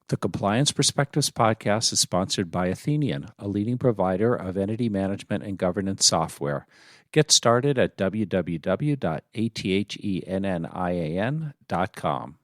The Compliance Perspectives podcast is sponsored by Athenian, a leading provider of entity management and governance software. Get started at www.athenian.com.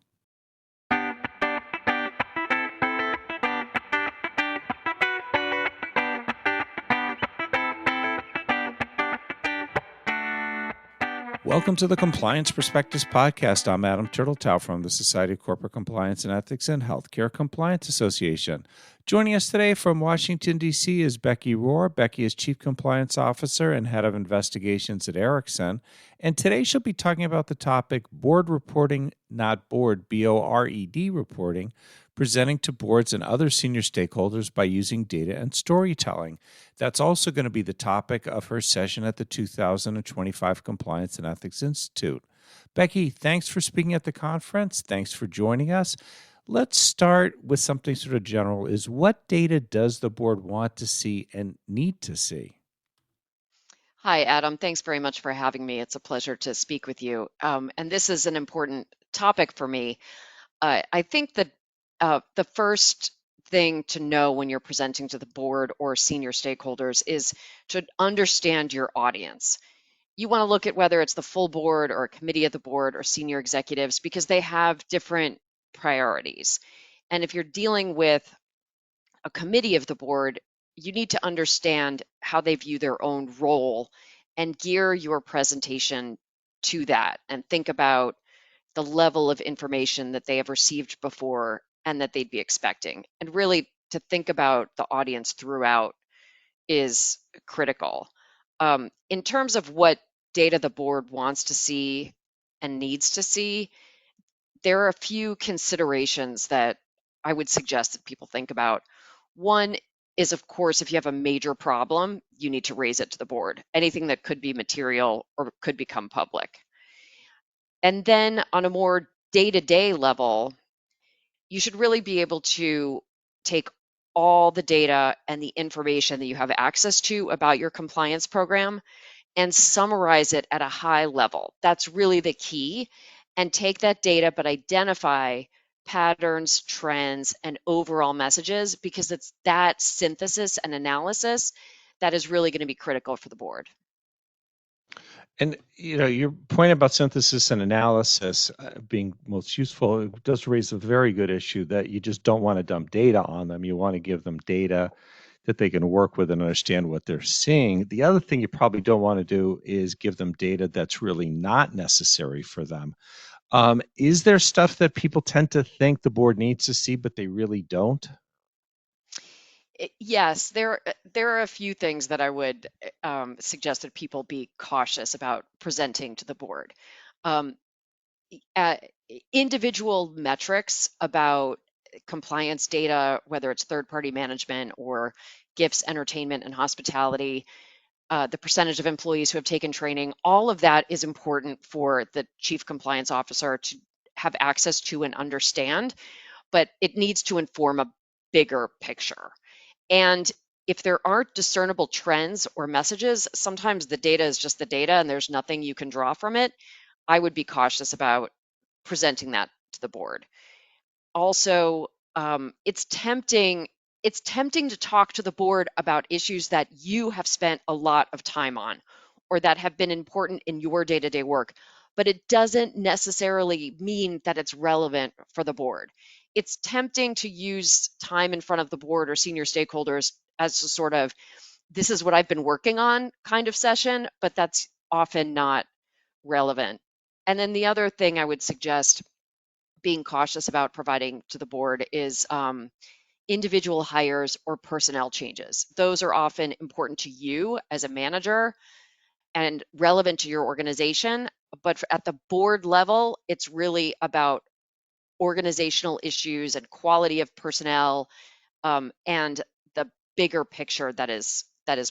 Welcome to the Compliance Perspectives podcast. I'm Adam Turtletaub from the Society of Corporate Compliance and Ethics and Healthcare Compliance Association. Joining us today from Washington, D.C. is Becky Rohr. Becky is Chief Compliance Officer and Head of Investigations at Ericsson. And today she'll be talking about the topic board reporting, not board, B-O-R-E-D reporting, presenting to boards and other senior stakeholders by using data and storytelling. That's also going to be the topic of her session at the 2025 Compliance and Ethics Institute. Becky, thanks for speaking at the conference. Thanks for joining us. Let's start with something sort of general. Is what data does the board want to see and need to see? Hi, Adam. Thanks very much for having me. It's a pleasure to speak with you. And this is an important topic for me. I think that the first thing to know when you're presenting to the board or senior stakeholders is to understand your audience. You want to look at whether it's the full board or a committee of the board or senior executives because they have different priorities. And if you're dealing with a committee of the board, you need to understand how they view their own role and gear your presentation to that and think about the level of information that they have received before and that they'd be expecting. And really to think about the audience throughout is critical. In terms of what data the board wants to see and needs to see, there are a few considerations that I would suggest that people think about. One is, of course, if you have a major problem, you need to raise it to the board. Anything that could be material or could become public. And then on a more day-to-day level, you should really be able to take all the data and the information that you have access to about your compliance program and summarize it at a high level. That's really the key. And take that data, but identify patterns, trends, and overall messages, because it's that synthesis and analysis that is really going to be critical for the board. And, your point about synthesis and analysis being most useful, it does raise a very good issue that you just don't want to dump data on them. You want to give them data that they can work with and understand what they're seeing. The other thing you probably don't want to do is give them data that's really not necessary for them. Is there stuff that people tend to think the board needs to see, but they really don't? Yes, there are a few things that I would suggest that people be cautious about presenting to the board. Um, uh, Individual metrics about compliance data, whether it's third-party management or gifts, entertainment, and hospitality, the percentage of employees who have taken training, all of that is important for the chief compliance officer to have access to and understand, but it needs to inform a bigger picture. And if there aren't discernible trends or messages, sometimes the data is just the data and there's nothing you can draw from it. I would be cautious about presenting that to the board. Also, it's tempting to talk to the board about issues that you have spent a lot of time on or that have been important in your day-to-day work, but it doesn't necessarily mean that it's relevant for the board. It's tempting to use time in front of the board or senior stakeholders as a sort of, this is what I've been working on kind of session, but that's often not relevant. And then the other thing I would suggest being cautious about providing to the board is individual hires or personnel changes. Those are often important to you as a manager and relevant to your organization. But at the board level, it's really about organizational issues and quality of personnel, and the bigger picture that is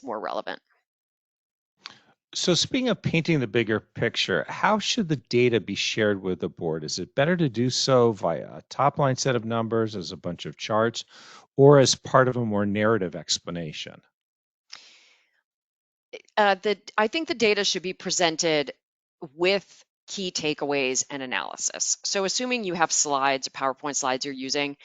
more relevant. So speaking of painting the bigger picture, how should the data be shared with the board? Is it better to do so via a top-line set of numbers as a bunch of charts or as part of a more narrative explanation? I think the data should be presented with key takeaways and analysis. So assuming you have slides, PowerPoint slides you're using,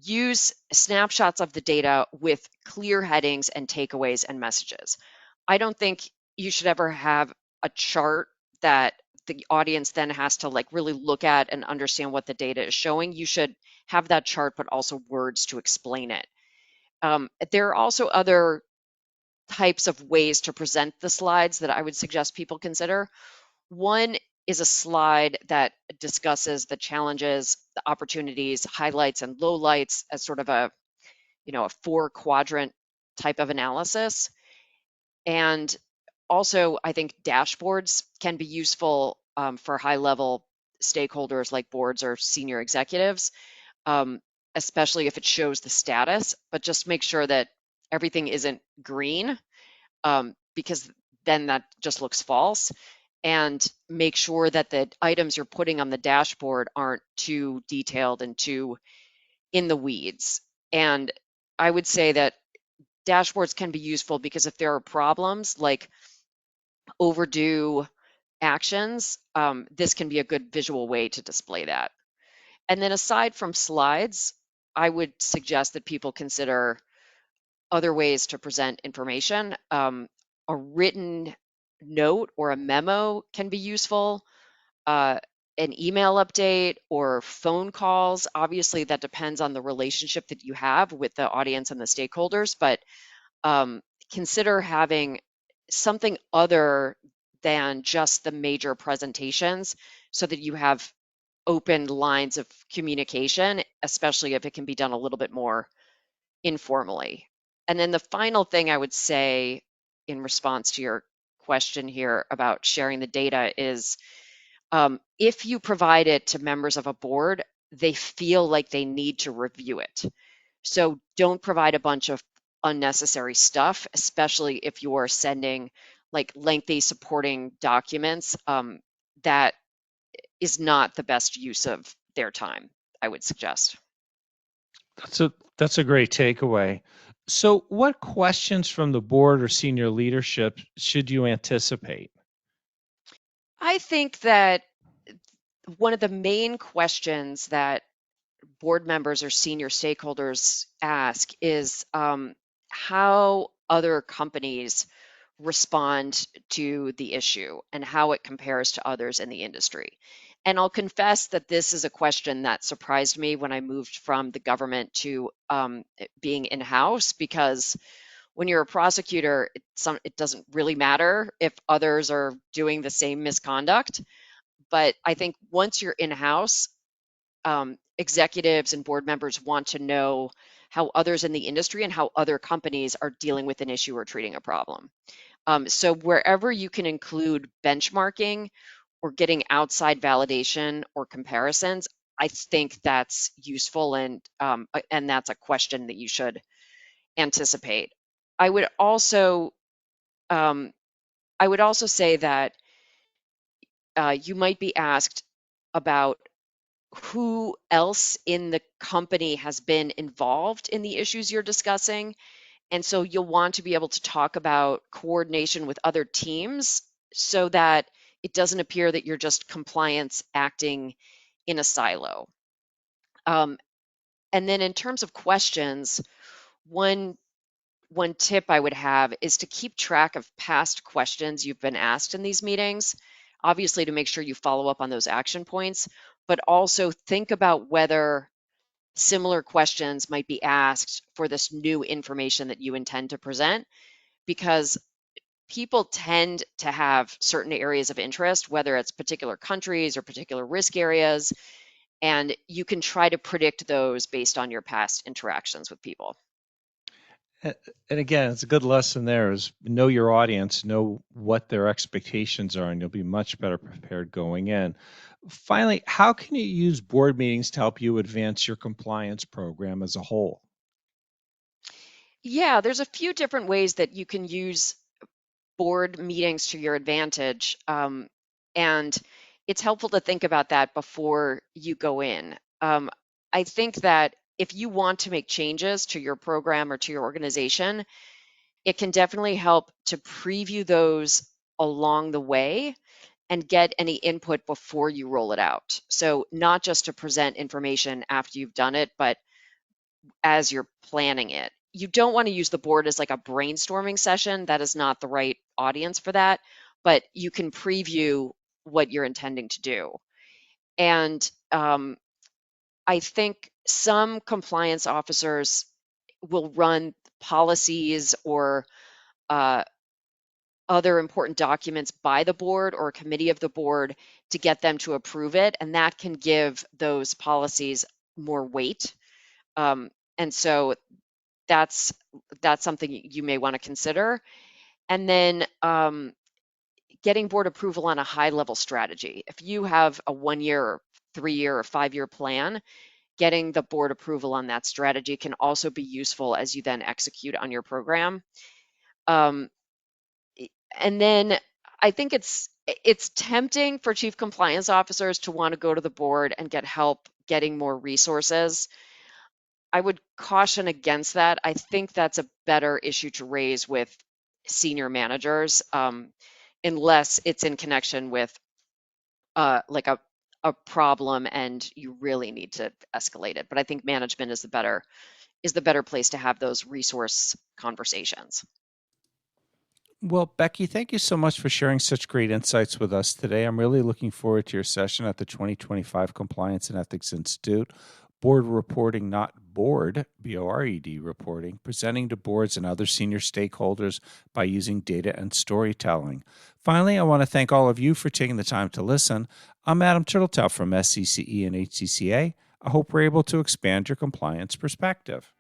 use snapshots of the data with clear headings and takeaways and messages. I don't think you should ever have a chart that the audience then has to like really look at and understand what the data is showing. You should have that chart, but also words to explain it. There are also other types of ways to present the slides that I would suggest people consider. One is a slide that discusses the challenges, the opportunities, highlights, and lowlights as sort of a, a 4-quadrant type of analysis. And also, I think dashboards can be useful for high-level stakeholders like boards or senior executives, um, especially if it shows the status, but just make sure that everything isn't green, because then that just looks false. And make sure that the items you're putting on the dashboard aren't too detailed and too in the weeds. And I would say that dashboards can be useful because if there are problems like overdue actions, this can be a good visual way to display that. And then aside from slides, I would suggest that people consider other ways to present information. A written note or a memo can be useful. Uh, an email update or phone calls. Obviously, that depends on the relationship that you have with the audience and the stakeholders, but consider having something other than just the major presentations so that you have open lines of communication, especially if it can be done a little bit more informally. And then the final thing I would say in response to your question here about sharing the data is, if you provide it to members of a board, they feel like they need to review it. So don't provide a bunch of unnecessary stuff, especially if you are sending like lengthy supporting documents. That is not the best use of their time, I would suggest. That's a great takeaway. So, what questions from the board or senior leadership should you anticipate? I think that one of the main questions that board members or senior stakeholders ask is how other companies respond to the issue and how it compares to others in the industry. And I'll confess that this is a question that surprised me when I moved from the government to being in-house, because when you're a prosecutor, it doesn't really matter if others are doing the same misconduct. But I think once you're in-house, executives and board members want to know how others in the industry and how other companies are dealing with an issue or treating a problem. So wherever you can include benchmarking or getting outside validation or comparisons, I think that's useful, and that's a question that you should anticipate. I would also um, I would also say that you might be asked about who else in the company has been involved in the issues you're discussing. And so you'll want to be able to talk about coordination with other teams so that it doesn't appear that you're just compliance acting in a silo. Um, and then in terms of questions, one one tip I would have is to keep track of past questions you've been asked in these meetings, obviously to make sure you follow up on those action points, but also think about whether similar questions might be asked for this new information that you intend to present, because people tend to have certain areas of interest, whether it's particular countries or particular risk areas, and you can try to predict those based on your past interactions with people. And again, it's a good lesson there is know your audience, know what their expectations are, and you'll be much better prepared going in. Finally, how can you use board meetings to help you advance your compliance program as a whole? Yeah, there's a few different ways that you can use board meetings to your advantage. And it's helpful to think about that before you go in. I think that if you want to make changes to your program or to your organization, it can definitely help to preview those along the way and get any input before you roll it out. So, not just to present information after you've done it, but as you're planning it. You don't want to use the board as like a brainstorming session. That is not the right audience for that, but you can preview what you're intending to do. And I think some compliance officers will run policies or uh, other important documents by the board or a committee of the board to get them to approve it, and that can give those policies more weight. And so that's something you may want to consider. And then getting board approval on a high level strategy. If you have a 1 year or 3 year or 5 year plan, getting the board approval on that strategy can also be useful as you then execute on your program. And then I think it's tempting for chief compliance officers to want to go to the board and get help getting more resources. I would caution against that. I think that's a better issue to raise with senior managers, unless it's in connection with like a problem and you really need to escalate it. But I think management is the better place to have those resource conversations. Well, Becky, thank you so much for sharing such great insights with us today. I'm really looking forward to your session at the 2025 Compliance and Ethics Institute. Board reporting, not board, B-O-R-E-D reporting, presenting to boards and other senior stakeholders by using data and storytelling. Finally, I want to thank all of you for taking the time to listen. I'm Adam Turtletaub from SCCE and HCCA. I hope we're able to expand your compliance perspective.